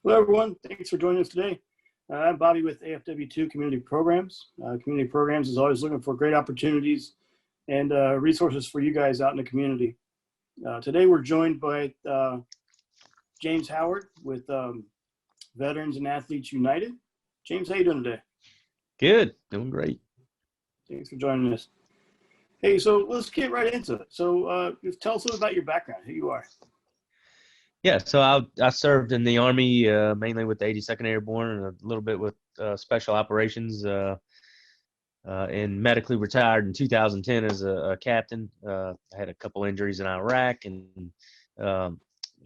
Hello, everyone. Thanks for joining us today. I'm Bobby with AFW2 Community Programs. Community Programs is always looking for great opportunities and resources for you guys out in the community. Today, we're joined by James Howard with Veterans and Athletes United. James, how you doing today? Good, doing great. Thanks for joining us. Hey, so let's get right into it. So just tell us a little about your background, who you are. Yeah, so I served in the Army mainly with the 82nd Airborne and a little bit with Special Operations and medically retired in 2010 as a captain. I had a couple injuries in Iraq and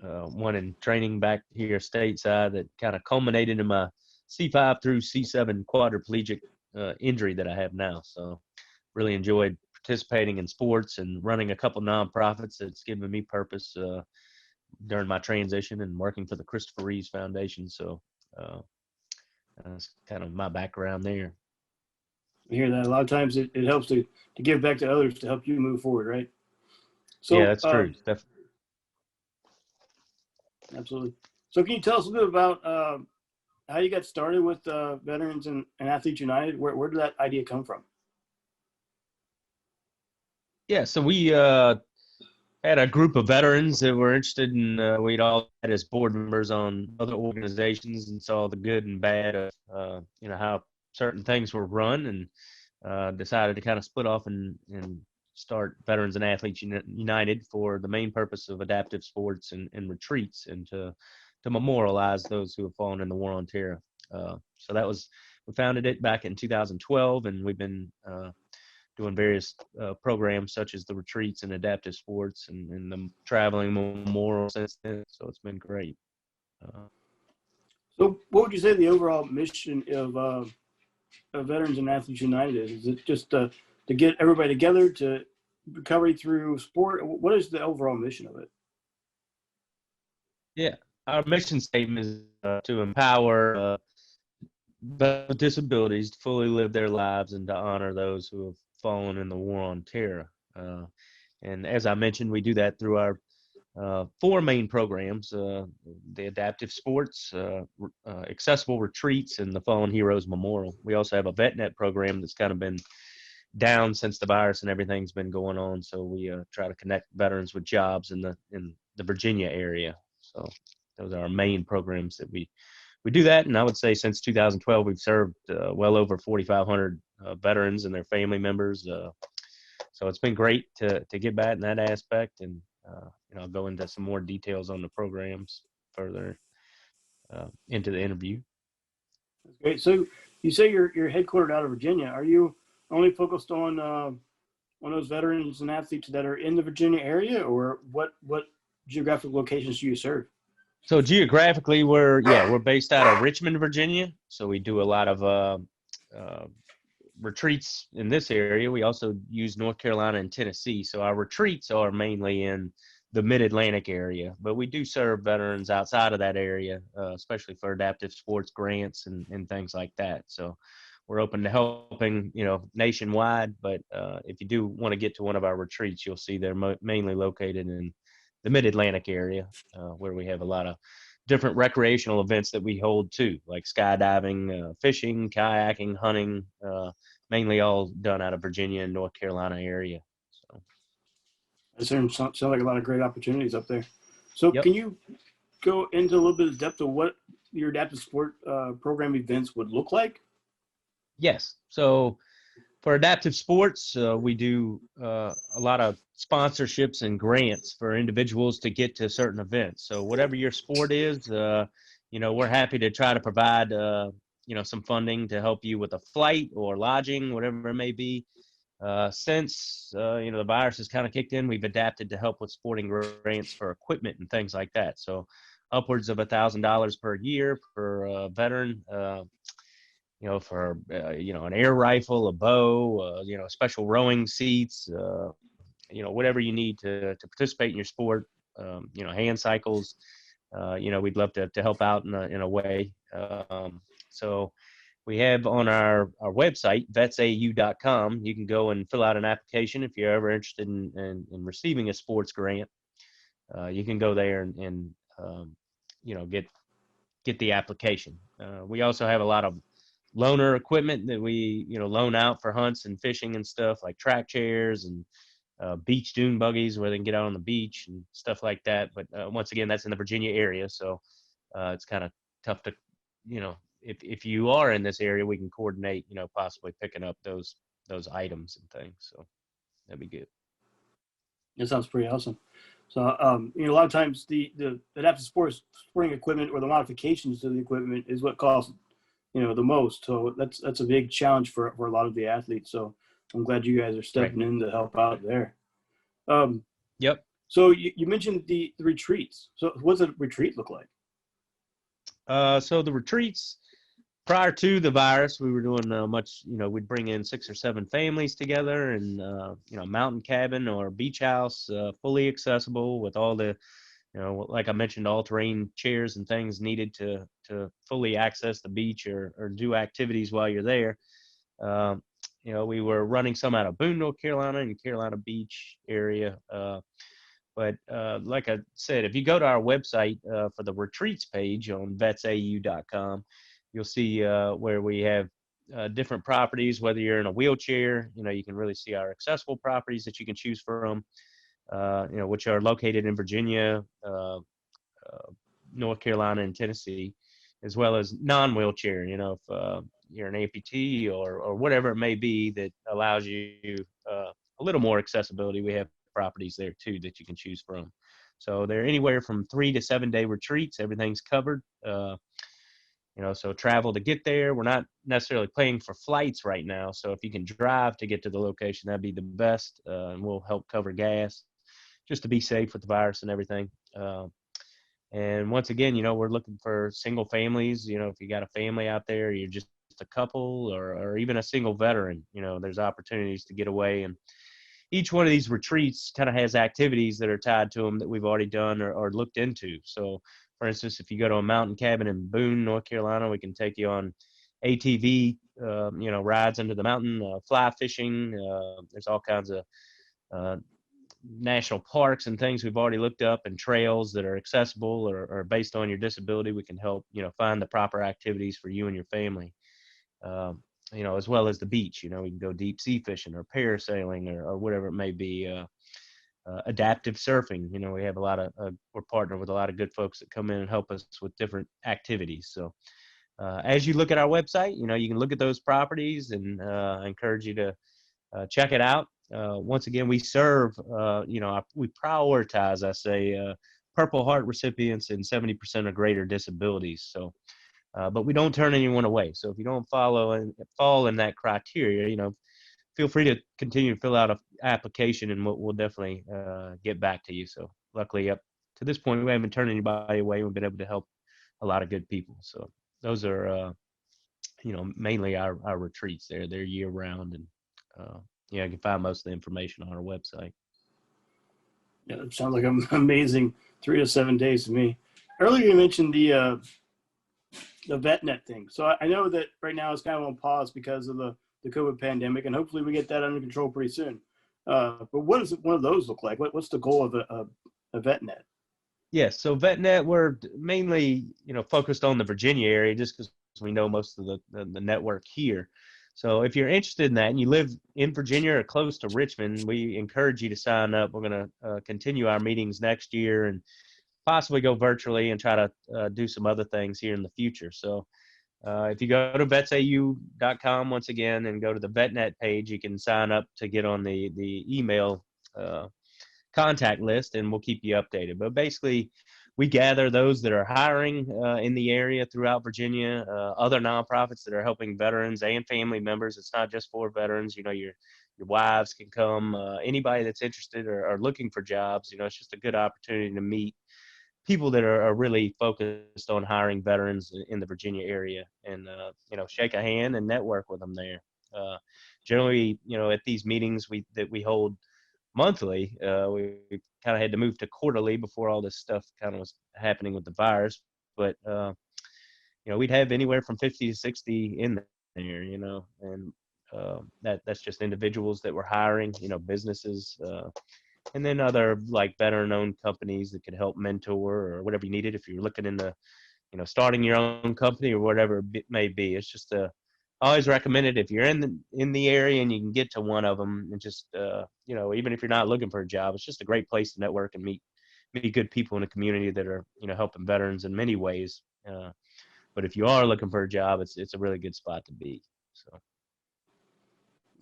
one in training back here stateside that kind of culminated in my C5 through C7 quadriplegic injury that I have now. So really enjoyed participating in sports and running a couple nonprofits that's given me purpose during my transition and working for the Christopher Reeves Foundation. So that's kind of my background there. I hear that a lot of times it helps to give back to others to help you move forward, right? So, yeah, that's true. Absolutely. So can you tell us a bit about how you got started with Veterans and Athletes United? Where did that idea come from? Yeah, so we had a group of veterans that were interested in, we'd all had as board members on other organizations and saw the good and bad of, how certain things were run and decided to kind of split off and start Veterans and Athletes United for the main purpose of adaptive sports and retreats and to memorialize those who have fallen in the war on terror. So we founded it back in 2012, and we've been doing various programs such as the retreats and adaptive sports and the traveling memorial since then. So it's been great. So what would you say the overall mission of Veterans and Athletes United is? Is it just to get everybody together to recovery through sport? What is the overall mission of it? Yeah, our mission statement is to empower with disabilities to fully live their lives and to honor those who have fallen in the war on terror. And as I mentioned, we do that through our four main programs, the adaptive sports, accessible retreats, and the Fallen Heroes Memorial. We also have a VetNet program that's kind of been down since the virus and everything's been going on. So we try to connect veterans with jobs in the Virginia area. So those are our main programs that we do that. And I would say since 2012, we've served well over 4,500 veterans and their family members. So it's been great to get back in that aspect. And, I'll go into some more details on the programs further into the interview. That's great. So you say you're headquartered out of Virginia. Are you only focused on those veterans and athletes that are in the Virginia area, or what geographic locations do you serve? So geographically, we're based out of Richmond, Virginia. So we do a lot of retreats in this area. We also use North Carolina and Tennessee. So our retreats are mainly in the mid-Atlantic area, but we do serve veterans outside of that area, especially for adaptive sports grants and things like that. So we're open to helping, nationwide, but if you do want to get to one of our retreats, you'll see they're mainly located in the mid-Atlantic area, where we have a lot of different recreational events that we hold too, like skydiving, fishing, kayaking, hunting, mainly all done out of Virginia and North Carolina area. So it sounds like a lot of great opportunities up there. So yep. Can you go into a little bit of depth of what your adaptive sport program events would look like? Yes. So for adaptive sports, we do a lot of sponsorships and grants for individuals to get to certain events. So whatever your sport is, we're happy to try to provide, some funding to help you with a flight or lodging, whatever it may be. Since, the virus has kind of kicked in, we've adapted to help with sporting grants for equipment and things like that. So upwards of $1,000 per year per veteran, for, an air rifle, a bow, special rowing seats, whatever you need to participate in your sport, hand cycles, we'd love to help out in a way. So we have on our website, vetsau.com, you can go and fill out an application if you're ever interested in receiving a sports grant. You can go there and get get the application. We also have a lot of loaner equipment that we loan out for hunts and fishing and stuff, like track chairs and beach dune buggies where they can get out on the beach and stuff like that. But once again, that's in the Virginia area, so it's kind of tough to, if you are in this area, we can coordinate, possibly picking up those items and things. So that'd be good. That sounds pretty awesome. So, a lot of times the adaptive sporting equipment or the modifications to the equipment is what costs, the most. So that's a big challenge for a lot of the athletes. So I'm glad you guys are stepping in to help out there. Yep. So you mentioned the retreats. So what does a retreat look like? So the retreats, prior to the virus, we were doing we'd bring in 6 or 7 families together in, mountain cabin or beach house, fully accessible with all the, like I mentioned, all-terrain chairs and things needed to fully access the beach or do activities while you're there. We were running some out of Boone, North Carolina, and Carolina Beach area. But like I said, if you go to our website for the retreats page on vetsau.com, you'll see where we have different properties. Whether you're in a wheelchair, you can really see our accessible properties that you can choose from, which are located in Virginia, North Carolina, and Tennessee, as well as non-wheelchair. If you're an amputee or whatever it may be that allows you a little more accessibility, we have properties there too that you can choose from. So they're anywhere from 3 to 7 day retreats. Everything's covered. So travel to get there. We're not necessarily paying for flights right now. So if you can drive to get to the location, that'd be the best. And we'll help cover gas just to be safe with the virus and everything. And once again, we're looking for single families. If you got a family out there, you're just a couple or even a single veteran, there's opportunities to get away. And each one of these retreats kind of has activities that are tied to them that we've already done or looked into. So, for instance, if you go to a mountain cabin in Boone, North Carolina, we can take you on ATV, rides into the mountain, fly fishing. There's all kinds of national parks and things we've already looked up, and trails that are accessible or based on your disability. We can help, find the proper activities for you and your family. As well as the beach, we can go deep sea fishing or parasailing or whatever it may be. Adaptive surfing, we have we're partnered with a lot of good folks that come in and help us with different activities. So as you look at our website, you can look at those properties, and I encourage you to check it out. Once again, we serve, we prioritize, I say, Purple Heart recipients and 70% or greater disabilities. So but we don't turn anyone away. So if you don't fall in that criteria, feel free to continue to fill out an application, and we'll definitely get back to you. So luckily, up to this point, we haven't turned anybody away. We've been able to help a lot of good people. So those are, mainly our retreats. They're year round, and you can find most of the information on our website. Yeah, it sounds like an amazing 3 to 7 days to me. Earlier, you mentioned the VetNet thing. So I know that right now it's kind of on pause because of the COVID pandemic, and hopefully we get that under control pretty soon. But what does one of those look like? What's the goal of a VetNet? Yes, so VetNet, we're mainly, focused on the Virginia area just because we know most of the network here. So if you're interested in that and you live in Virginia or close to Richmond, we encourage you to sign up. We're going to continue our meetings next year and possibly go virtually and try to do some other things here in the future. So if you go to vetsau.com once again and go to the VetNet page, you can sign up to get on the email contact list, and we'll keep you updated. But basically, we gather those that are hiring in the area throughout Virginia, other nonprofits that are helping veterans and family members. It's not just for veterans. Your wives can come. Anybody that's interested or looking for jobs. It's just a good opportunity to meet people that are really focused on hiring veterans in the Virginia area, and shake a hand and network with them there. Generally, at these meetings that we hold monthly, we kind of had to move to quarterly before all this stuff kind of was happening with the virus. But we'd have anywhere from 50 to 60 in there, and that's just individuals that were hiring, businesses. And then other like veteran-owned companies that could help mentor or whatever you needed. If you're looking into starting your own company or whatever it may be. It's just I always recommend it if you're in the area and you can get to one of them, and just even if you're not looking for a job, it's just a great place to network and meet good people in the community that are helping veterans in many ways. But if you are looking for a job, it's a really good spot to be. So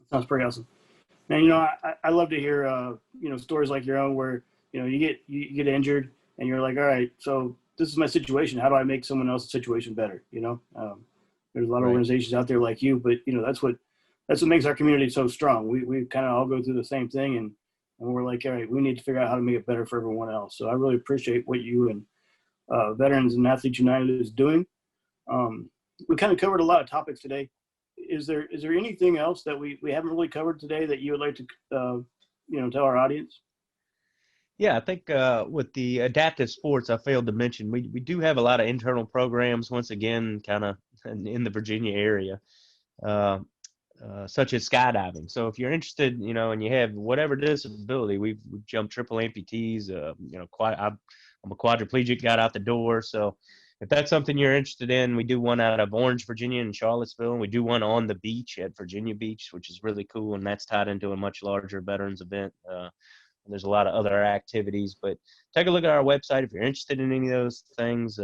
Sounds pretty awesome. And I love to hear stories like your own where you get injured and you're like, all right, so this is my situation. How do I make someone else's situation better? There's a lot of right. organizations out there like you, but that's what makes our community so strong. We kind of all go through the same thing, and we're like, all right, we need to figure out how to make it better for everyone else. So I really appreciate what you and Veterans and Athletes United is doing. We kind of covered a lot of topics today. Is there anything else that we haven't really covered today that you would like to tell our audience? Yeah, I think with the adaptive sports, I failed to mention we do have a lot of internal programs. Once again, kind of in the Virginia area, uh, such as skydiving. So if you're interested, and you have whatever disability, we've jumped triple amputees. I'm a quadriplegic, got out the door. So if that's something you're interested in, we do one out of Orange, Virginia, and Charlottesville, and we do one on the beach at Virginia Beach, which is really cool, and that's tied into a much larger veterans event. There's a lot of other activities, but take a look at our website if you're interested in any of those things.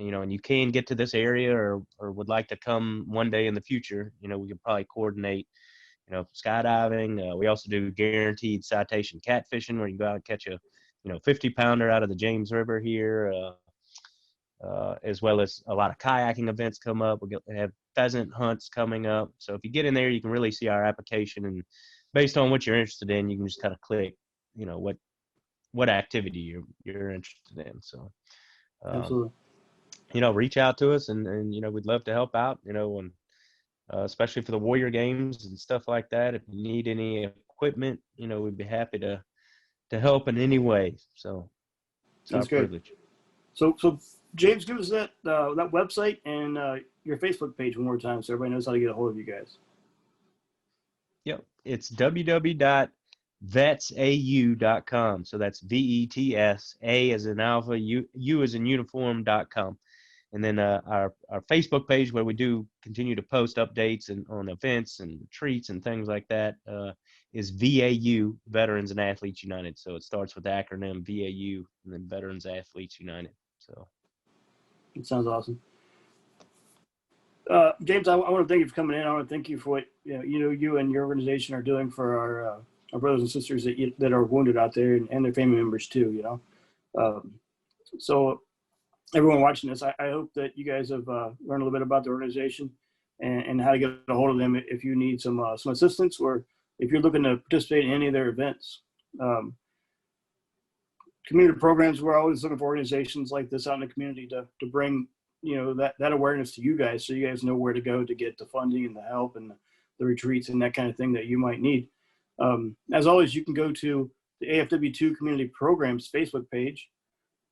And you can get to this area or would like to come one day in the future. We can probably coordinate. Skydiving. We also do guaranteed citation catfishing, where you go out and catch a 50-pounder out of the James River here. As well as a lot of kayaking events come up. We have pheasant hunts coming up. So if you get in there, you can really see our application, and based on what you're interested in, you can just kind of click, what activity you're interested in. So, Absolutely. reach out to us, and we'd love to help out. And especially for the Warrior Games and stuff like that. If you need any equipment, we'd be happy to help in any way. So it's our That's great. privilege. So James, give us that website and your Facebook page one more time so everybody knows how to get a hold of you guys. Yep. It's www.vetsau.com. So that's VETS, A as in alpha, U as in uniform.com. And then our Facebook page, where we do continue to post updates and on events and retreats and things like that, is VAU, Veterans and Athletes United. So it starts with the acronym VAU and then Veterans Athletes United. So it sounds awesome. James, I want to thank you for coming in. I want to thank you for what you and your organization are doing for our brothers and sisters that are wounded out there and their family members too. So everyone watching this, I hope that you guys have learned a little bit about the organization and how to get a hold of them if you need some assistance, or if you're looking to participate in any of their events. Community programs, we're always looking for organizations like this out in the community to bring that awareness to you guys, so you guys know where to go to get the funding and the help and the retreats and that kind of thing that you might need. As always, you can go to the AFW2 Community Programs Facebook page.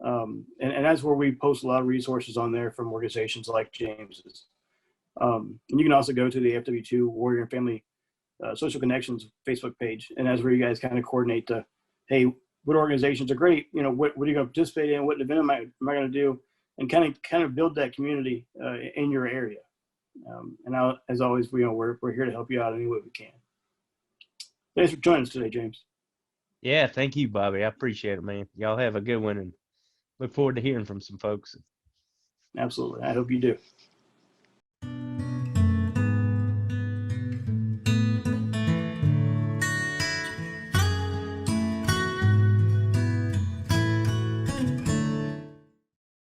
And that's where we post a lot of resources on there from organizations like James's. And you can also go to the AFW2 Warrior and Family Social Connections Facebook page, and that's where you guys kind of coordinate hey, what organizations are great, what are you going to participate in, what event am I going to do, and kind of build that community in your area. And as always, we're here to help you out any way we can. Thanks for joining us today, James. Yeah, thank you, Bobby. I appreciate it, man. Y'all have a good one, and look forward to hearing from some folks. Absolutely. I hope you do.